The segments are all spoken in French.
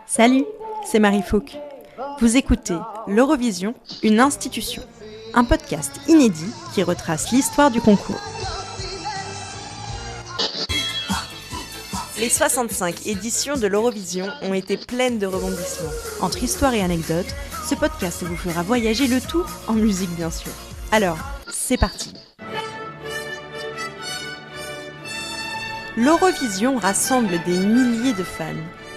Salut, c'est Marie Fouque. Vous écoutez l'Eurovision, une institution, un podcast inédit qui retrace l'histoire du concours. Les 65 éditions de l'Eurovision ont été pleines de rebondissements. Entre histoire et anecdotes, ce podcast vous fera voyager le tout en musique bien sûr. Alors, c'est parti. L'Eurovision rassemble des milliers de fans.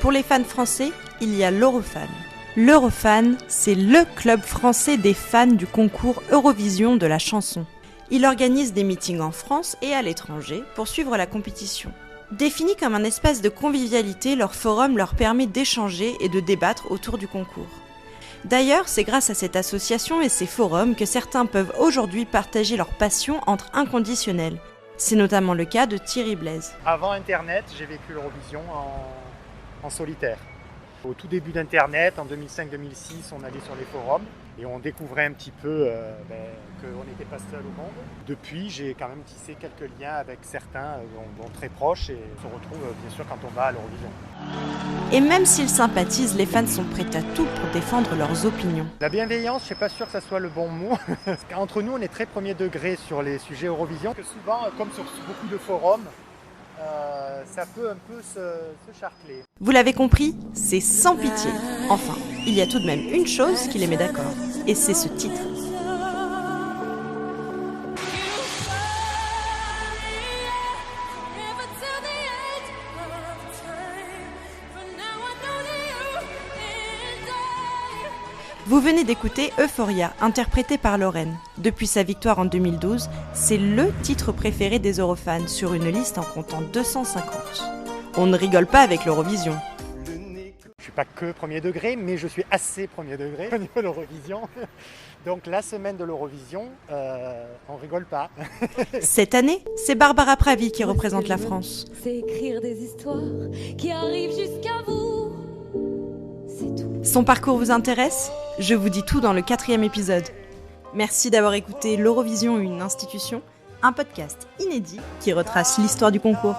Pour les fans français, il y a l'Eurofan. L'Eurofan, c'est le club français des fans du concours Eurovision de la chanson. Il organise des meetings en France et à l'étranger pour suivre la compétition. Défini comme un espace de convivialité, leur forum leur permet d'échanger et de débattre autour du concours. D'ailleurs, c'est grâce à cette association et ces forums que certains peuvent aujourd'hui partager leur passion entre inconditionnels. C'est notamment le cas de Thierry Blaise. Avant Internet, j'ai vécu l'Eurovision en solitaire. Au tout début d'Internet, en 2005-2006, on allait sur les forums et on découvrait un petit peu qu'on n'était pas seul au monde. Depuis, j'ai quand même tissé quelques liens avec certains, dont très proches, et on se retrouve bien sûr quand on va à l'Eurovision. Et même s'ils sympathisent, les fans sont prêts à tout pour défendre leurs opinions. La bienveillance, je ne suis pas sûr que ça soit le bon mot. Entre nous, on est très premier degré sur les sujets Eurovision. Que souvent, comme sur beaucoup de forums, ça peut un peu se charcler. Vous l'avez compris, c'est sans pitié. Enfin, il y a tout de même une chose qui les met d'accord, et c'est ce titre. Vous venez d'écouter Euphoria, interprété par Lorraine. Depuis sa victoire en 2012, c'est le titre préféré des Eurofans sur une liste en comptant 250. On ne rigole pas avec l'Eurovision. Je ne suis pas que premier degré, mais je suis assez premier degré au niveau de l'Eurovision. Donc la semaine de l'Eurovision, on rigole pas. Cette année, c'est Barbara Pravi qui représente la France. C'est écrire des histoires qui arrivent jusqu'à vous. C'est tout. Son parcours vous intéresse ? Je vous dis tout dans le 4e épisode. Merci d'avoir écouté l'Eurovision, une institution, un podcast inédit qui retrace l'histoire du concours.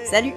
Salut !